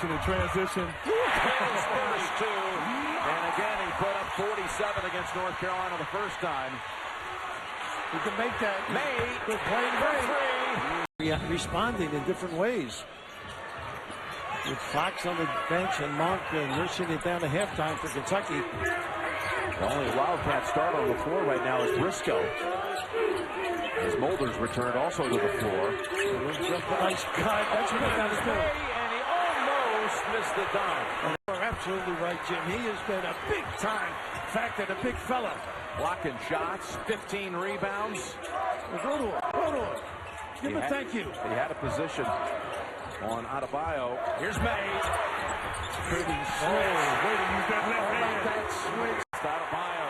separation and transition. First two. And again, he put up 47 against North Carolina the first time. He can make that. Maye, good playing three. Responding in different ways. With Fox on the bench and Monk nursing it down to halftime for Kentucky. The only Wildcat start on the floor right now is Briscoe. As Mulder's returned also to the floor. Nice cut. That's what they got to do. And he almost missed the dime. And you're absolutely right, Jim. He has been a big-time factor, a big fella. Blocking shots, 15 rebounds. Well, go to him. Go to him. Give him a thank you. He had a position on Adebayo. Here's Maye. Pretty slow. Way to use that left hand. That switch. It's Adebayo.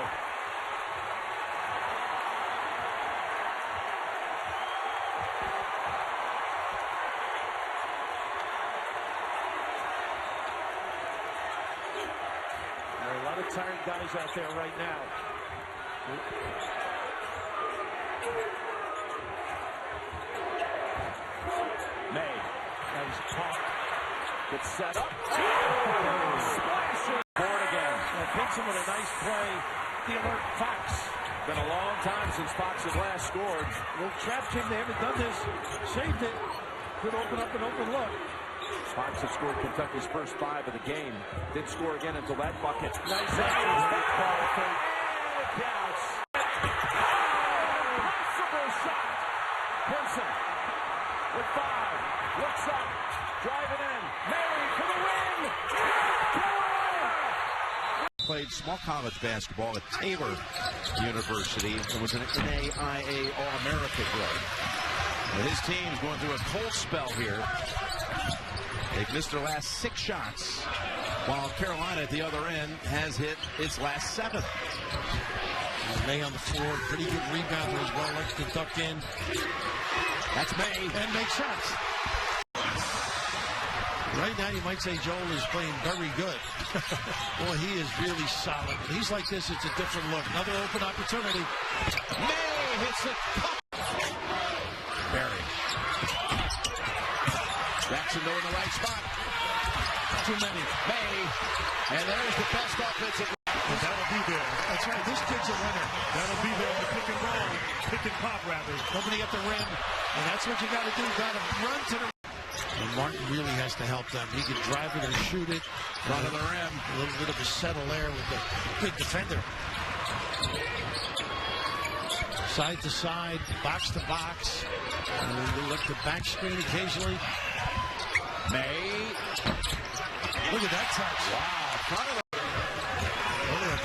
There are a lot of tired guys out there right now. Maye. Nice pop. Gets set up. Splashing. Board again. Hits him with a nice play. The alert Fox. Been a long time since Fox had last scored. Little trap team. They haven't done this. Saved it. Could open up an open look. Fox had scored Kentucky's first 5 of the game. Did score again until that bucket. Nice. Counts. Possible shot. Pinson with 5. Looks up. Driving in. Maye for the win. Played small college basketball at Taylor University and was an NCAA All-America grad. His team's going through a cold spell here. They've missed their last 6 shots, while Carolina at the other end has hit its last 7. Maye on the floor, pretty good rebounder as well, likes to duck in. That's Maye. And make shots. Right now, you might say Joel is playing very good. Boy, he is really solid. When he's like this, it's a different look. Another open opportunity. Maye hits it. Barry. Jackson though in the right spot. Too many. Maye. And there's the best offensive. And that'll be there. That's right. This kid's a winner. That'll be there. The pick and roll. Pick and pop, rather. Nobody at the rim. And that's what you got to do. Got to run to the rim. And Martin really has to help them. He can drive it or shoot it. Front of the rim. A little bit of a settle there with the big defender. Side to side, box to box. And we'll look to back screen occasionally. Maye. Look at that touch. Wow. Front of the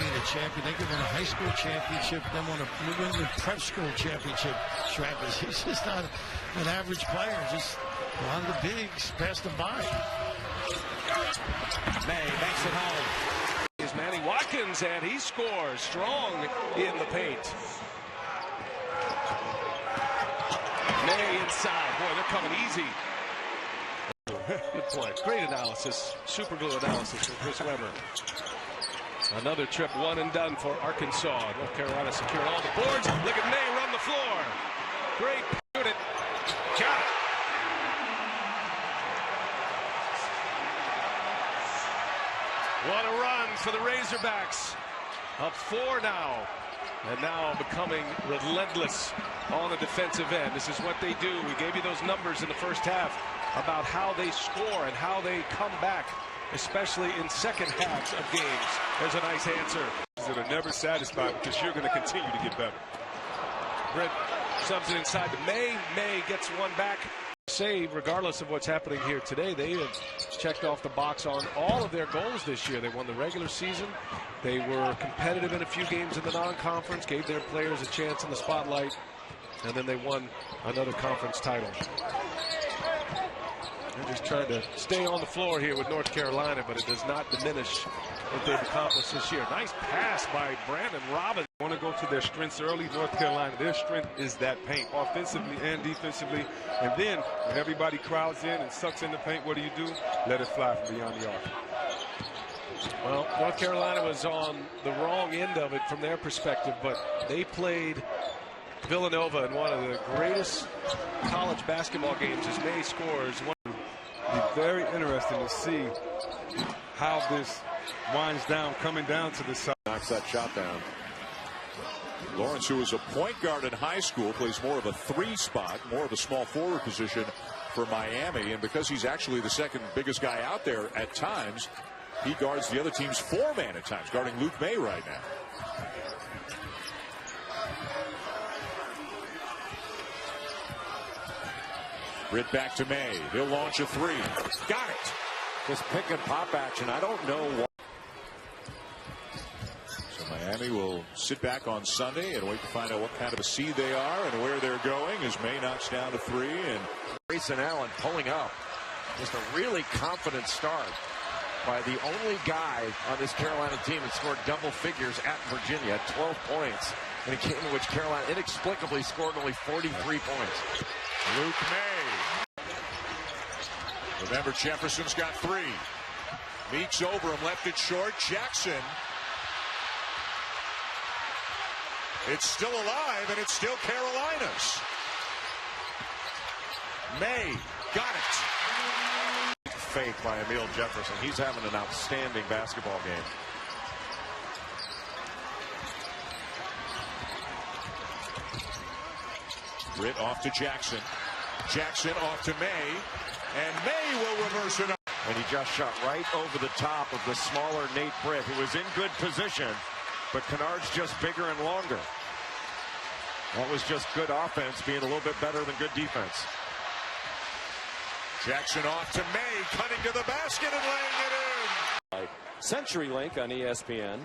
being a champion. They could win a high school championship, then win a New England prep school championship. Travis, he's just not an average player. Just a lot of the bigs passed him by. Maye makes it home. Is Manny Watkins, and he scores strong in the paint. Maye inside. Boy, they're coming easy. Good play. Great analysis. Super glue analysis from Chris Webber. Another trip, one and done for Arkansas. North Carolina secured all the boards. Look at Maye run the floor. Great unit. Got it. What a run for the Razorbacks. Up 4 now. And now becoming relentless on the defensive end. This is what they do. We gave you those numbers in the first half about how they score and how they come back, especially in second halves of games. There's a nice answer. That are never satisfied because you're going to continue to get better. Brett subs it inside to Maye. Maye gets one back. Say, regardless of what's happening here today, they have checked off the box on all of their goals this year. They won the regular season. They were competitive in a few games in the non-conference, gave their players a chance in the spotlight, and then they won another conference title. They're just trying to stay on the floor here with North Carolina, but it does not diminish what they've accomplished this year. Nice pass by Brandon Robbins. Want to go to their strengths early. North Carolina, their strength is that paint, offensively and defensively. And then when everybody crowds in and sucks in the paint, what do? Let it fly from beyond the arc. Well, North Carolina was on the wrong end of it from their perspective, but they played Villanova in one of the greatest college basketball games as Maye scores. The very interesting to see how this winds down, coming down to the side. Knocks that shot down. Lawrence, who was a point guard in high school, plays more of a 3 spot, more of a small forward position for Miami. And because he's actually the second biggest guy out there at times, he guards the other team's 4-man at times, guarding Luke Maye right now. Britt back to Maye. He'll launch a 3. Got it. Just pick and pop action. I don't know why. So Miami will sit back on Sunday and wait to find out what kind of a seed they are and where they're going as Maye knocks down a 3. And Grayson Allen pulling up. Just a really confident start by the only guy on this Carolina team that scored double figures at Virginia, 12 points, in a game in which Carolina inexplicably scored only 43 points. Luke Maye. Remember, Jefferson's got 3. Meeks over him, left it short. Jackson. It's still alive, and it's still Carolina's. Maye got it. Fake by Emil Jefferson. He's having an outstanding basketball game. Britt off to Jackson. Jackson off to Maye. And Maye will reverse it. And he just shot right over the top of the smaller Nate Britt, who was in good position, but Kennard's just bigger and longer. That was just good offense being a little bit better than good defense. Jackson off to Maye, cutting to the basket and laying it in. CenturyLink on ESPN.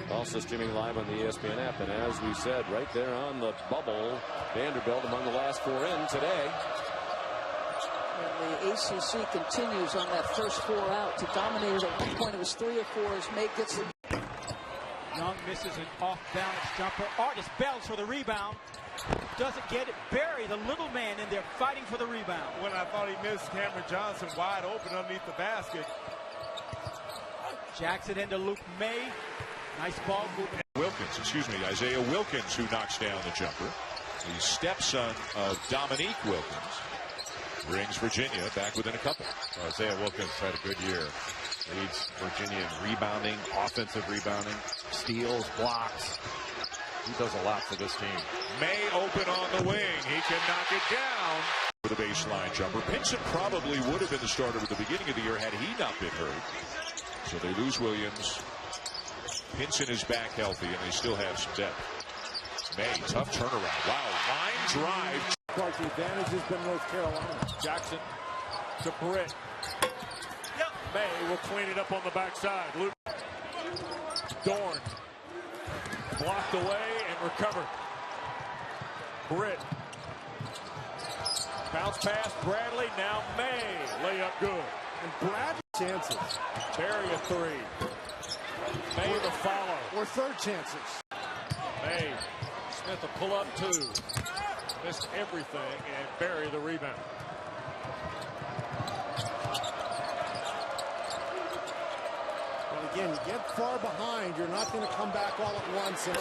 Also streaming live on the ESPN app. And as we said, right there on the bubble, Vanderbilt among the last 4 in today. And the ACC continues on that first 4 out to dominate it. At one point it was 3 or 4 as Maye gets it. Young misses an off-balance jumper. Artis Bells for the rebound. Doesn't get it. Barry, the little man in there, fighting for the rebound. When I thought he missed, Cameron Johnson wide open underneath the basket. Jackson into Luke Maye. Nice ball movement. Isaiah Wilkins, who knocks down the jumper. The stepson of Dominique Wilkins. Brings Virginia back within a couple. Isaiah Wilkins had a good year. Leads Virginia in rebounding, offensive rebounding, steals, blocks. He does a lot for this team. Maye open on the wing. He can knock it down. For the baseline jumper. Pinson probably would have been the starter at the beginning of the year had he not been hurt. So they lose Williams. Pinson is back healthy, and they still have some depth. Maye, tough turnaround. Wow, line drive. The advantage has been North Carolina. Jackson to Britt. Maye will clean it up on the backside. Luke Dorn blocked away and recovered. Britt. Bounce pass, Bradley. Now Maye. Layup good. And Bradley chances. Barry a 3. Maye the follow. Or third chances. Maye. Smith a pull up 2. Missed everything, and Barry the rebound. Well, again, you get far behind, you're not going to come back all at once, and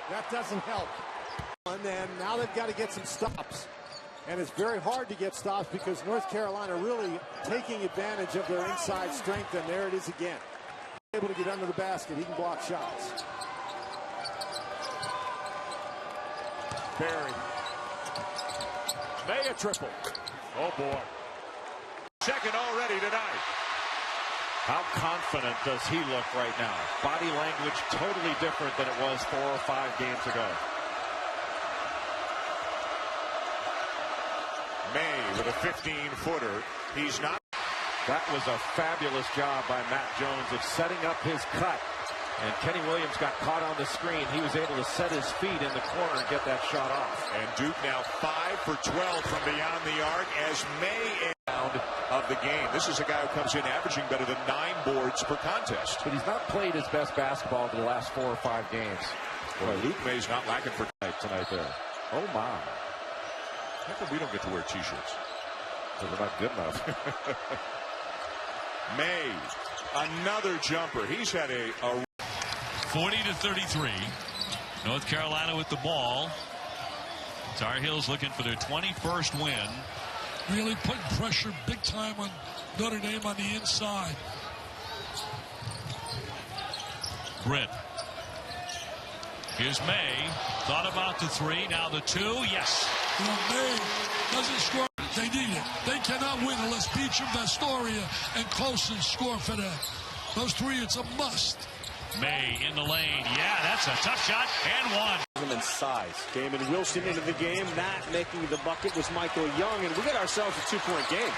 that doesn't help. And then now they've got to get some stops. And it's very hard to get stops because North Carolina really taking advantage of their inside strength, and there it is again. Able to get under the basket, he can block shots. Barry. Maye a triple. Oh, boy. Second already tonight. How confident does he look right now? Body language totally different than it was 4 or 5 games ago. Maye with a 15-footer. He's not. That was a fabulous job by Matt Jones of setting up his cut. And Kenny Williams got caught on the screen. He was able to set his feet in the corner and get that shot off. And Duke now 5 for 12 from beyond the arc as Maye round of the game. This is a guy who comes in averaging better than 9 boards per contest. But he's not played his best basketball over the last 4 or 5 games. Well, Luke Maye's not lacking for tonight there. Oh, my. How come we don't get to wear T-shirts? Because we're not good enough. Maye, another jumper. He's had a 40-33. North Carolina with the ball. Tar Heels looking for their 21st win really putting pressure big time on Notre Dame on the inside. Britt. Here's May. Thought about the three. Now the two. Yes. You know, May doesn't score. They need it. They cannot win unless Beecham, Vastoria, and Colson score for them. Those three, it's a must. May in the lane. Yeah, that's a tough shot. And one. In size. Damon Wilson into the game. Not making the bucket was Michael Young. And we got ourselves a 2-point game.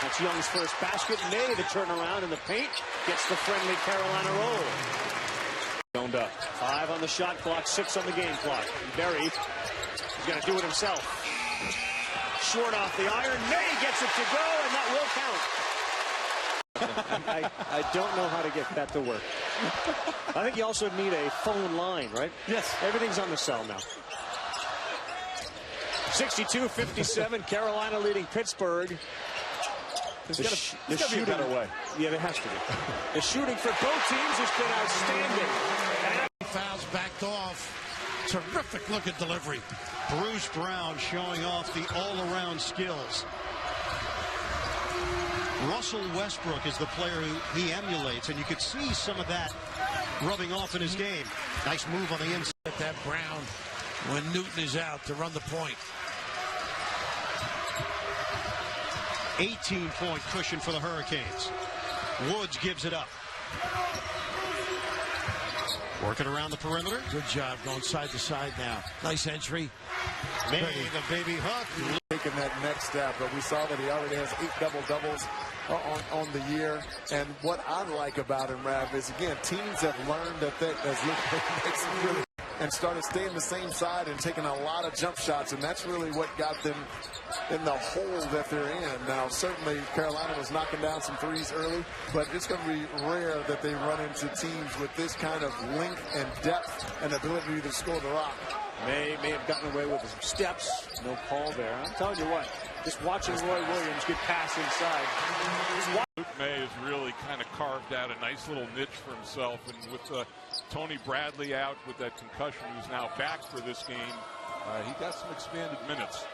That's Young's first basket. May the turnaround in the paint. Gets the friendly Carolina roll. Zoned up. 5 on the shot clock, 6 on the game clock. Berry is going to do it himself. Short off the iron. May gets it to go, and that will count. I don't know how to get that to work. I think you also need a phone line, right? Yes. Everything's on the cell now. 62-57, Carolina leading Pittsburgh. There's got to be a better way. Yeah, there has to be. The shooting for both teams has been outstanding. Fouls backed off. Terrific look at delivery. Bruce Brown showing off the all-around skills. Russell Westbrook is the player who he emulates, and you could see some of that rubbing off in his game. Nice move on the inside. That Brown when Newton is out to run the point. 18-point cushion for the Hurricanes. Woods gives it up. Working around the perimeter. Good job going side to side now. Nice entry. May the baby hook. Taking that next step, but we saw that he already has 8 double-doubles on the year. And what I like about him, Rav, is, again, teams have learned that as Luke makes him really and started staying the same side and taking a lot of jump shots, and that's really what got them in the hole that they're in. Now, certainly Carolina was knocking down some threes early, but it's going to be rare that they run into teams with this kind of length and depth and ability to score the rock. May have gotten away with some steps. No call there. I'm telling you what, just watching Roy Williams get pass inside. Luke May has really kind of carved out a nice little niche for himself, and with Tony Bradley out with that concussion, who's now back for this game, he got some expanded minutes.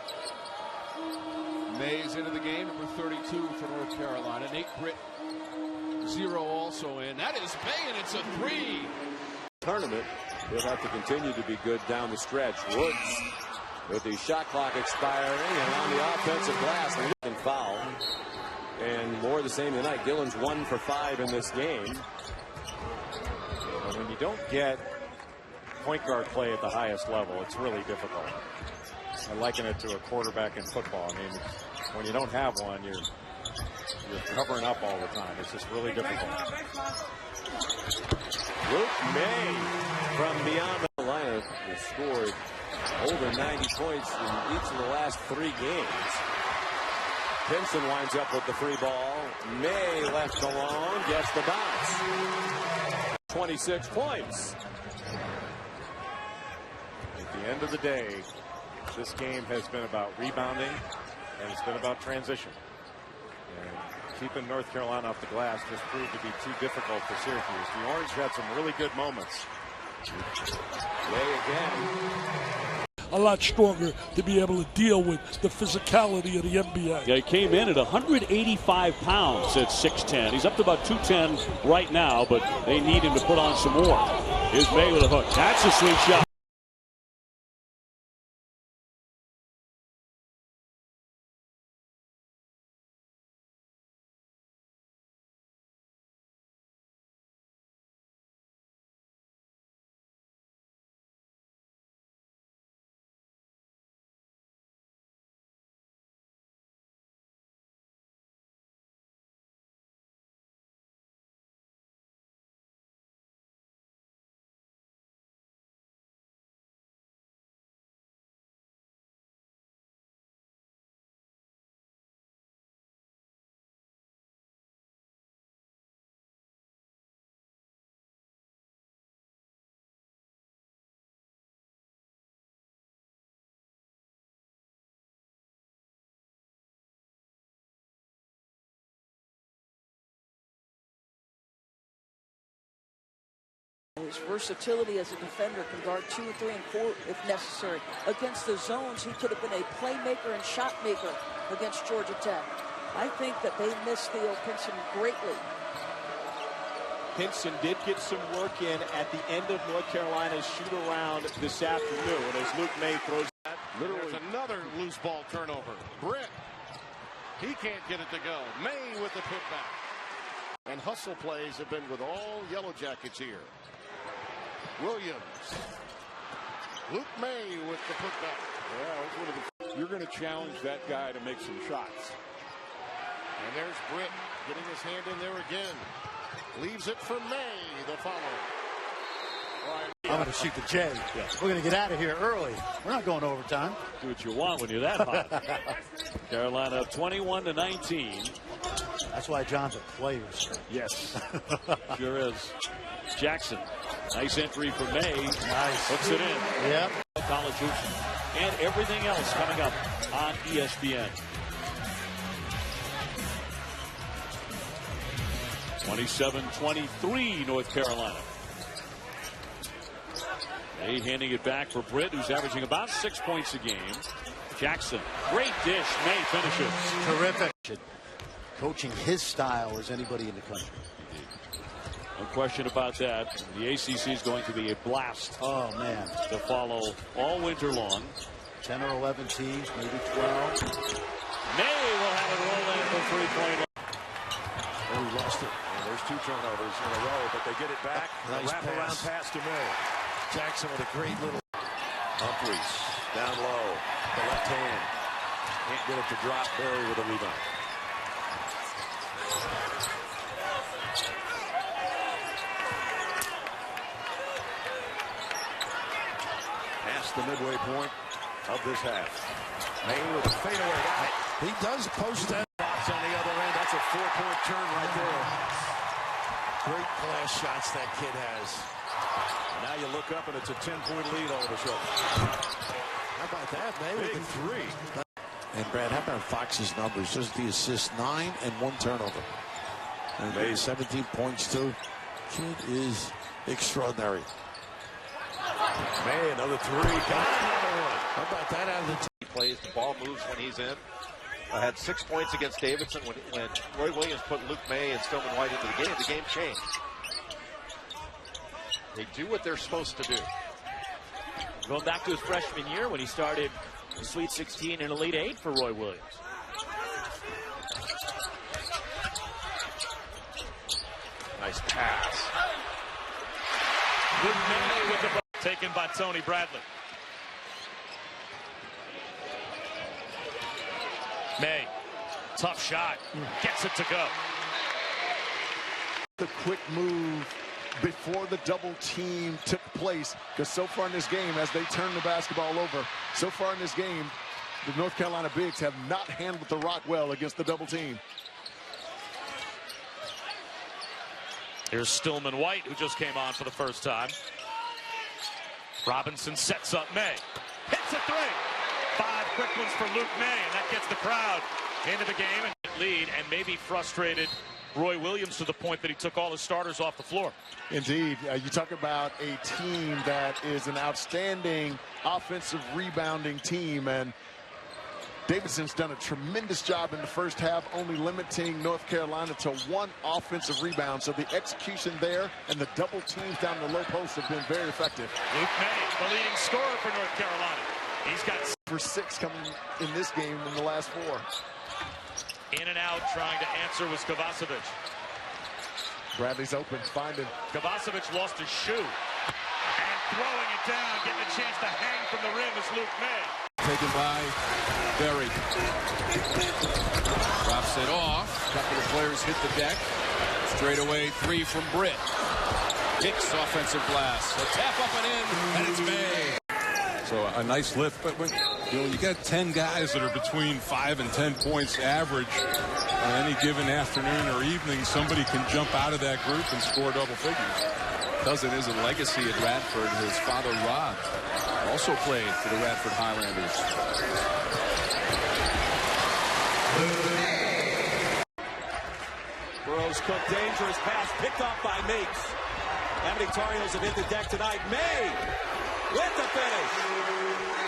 Maye's into the game, number 32 for North Carolina. Nate Britt, 0 also in. That is May, and it's a 3. Tournament, he'll have to continue to be good down the stretch. Woods with the shot clock expiring and on the offensive glass, and foul. And more the same tonight. Gillen's 1 for 5 in this game. And when you don't get point guard play at the highest level, it's really difficult. I liken it to a quarterback in football. I mean, when you don't have one, you're covering up all the time. It's just really difficult. Luke May from beyond the line has scored over 90 points in each of the last 3 games. Pinson winds up with the free ball. May left alone, gets the bounce. 26 points. At the end of the day, this game has been about rebounding, and it's been about transition. And keeping North Carolina off the glass just proved to be too difficult for Syracuse. The Orange had some really good moments. May again. A lot stronger to be able to deal with the physicality of the NBA. Yeah, he came in at 185 pounds at 6'10". He's up to about 210 right now, but they need him to put on some more. Here's May with a hook. That's a sweet shot. his versatility as a defender, can guard 2, 3, and 4 if necessary. Against the zones, he could have been a playmaker and shot maker against Georgia Tech. I think that they missed Theo Pinson greatly. Pinson did get some work in at the end of North Carolina's shoot-around this afternoon as Luke Maye throws that. There's another loose ball turnover. Britt, he can't get it to go. Maye with the putback. And hustle plays have been with all Yellow Jackets here. Williams. Luke Maye with the putback. Yeah, you're going to challenge that guy to make some shots. And there's Britt getting his hand in there again. Leaves it for Maye, the follow. I'm going to shoot the J. We're going to get out of here early. We're not going to overtime. Do what you want when you're that hot. Carolina 21-19. That's why John's a players. Yes, sure is. Jackson, nice entry for Maye. Nice. Hooks it in. Yep. College hoops and everything else coming up on ESPN. 27-23 North Carolina. Maye handing it back for Britt, who's averaging about 6 points a game. Jackson, great dish. Maye finishes. Terrific. Coaching his style as anybody in the country. No question about that. The ACC is going to be a blast. Oh, man. To follow all winter long. 10 or 11 teams, maybe 12. Maye will have it roll in for 3-point line. Oh, he lost it. There's 2 turnovers in a row, but they get it back. Nice wrap-around pass to Maye. Jackson with a great little. Humphreys down low. The left hand. Can't get it to drop. Berry with a rebound. Past the midway point of this half. Maye with a fadeaway. He does post that. Box on the other end. That's a 4-point turn right there. Great glass shots that kid has. Now you look up and it's a 10-point lead all of a sudden. How about that, Maye? Big 3. And Brad, how about Fox's numbers? Just the assist, 9 and 1 turnover. And Maye 17 points too. Kid is extraordinary. Maye another 3. Got another one. How about that out of the He plays, the ball moves when he's in. Had 6 points against Davidson when Roy Williams put Luke Maye and Stillman White into the game. The game changed. They do what they're supposed to do. Going back to his freshman year when he started the Sweet 16 and Elite 8 for Roy Williams. Nice pass. Luke Maye with the ball taken by Tony Bradley. Maye, tough shot, gets it to go. The quick move before the double team took place, because so far in this game, as they turn the basketball over, so far in this game, the North Carolina Bigs have not handled the rock well against the double team. Here's Stillman White, who just came on for the first time. Robinson sets up Maye. Hits a 3. 5 quick ones for Luke Maye, and that gets the crowd into the game and lead, and maybe frustrated Roy Williams to the point that he took all his starters off the floor. Indeed. You talk about a team that is an outstanding offensive rebounding team, and Davidson's done a tremendous job in the first half, only limiting North Carolina to 1 offensive rebound. So the execution there and the double teams down the low post have been very effective. Luke Maye, the leading scorer for North Carolina. He's got for 6 coming in this game in the last 4. In and out, trying to answer was Kovacevic. Bradley's open, finding. Kovacevic lost his shoe. And throwing it down, getting a chance to hang from the rim is Luke Maye. Taken by Berry. Drops it off. A couple of players hit the deck. Straight away 3 from Britt. Hicks offensive glass. A tap up and in, and it's Maye. So a nice lift, but when you got 10 guys that are between 5 and 10 points average on any given afternoon or evening, somebody can jump out of that group and score double figures. Cousin is a legacy at Radford. His father, Rob, also played for the Radford Highlanders. Burroughs cooked, dangerous pass, picked off by Makes. How many Tar Heels have hit the deck tonight? Maye with the finish.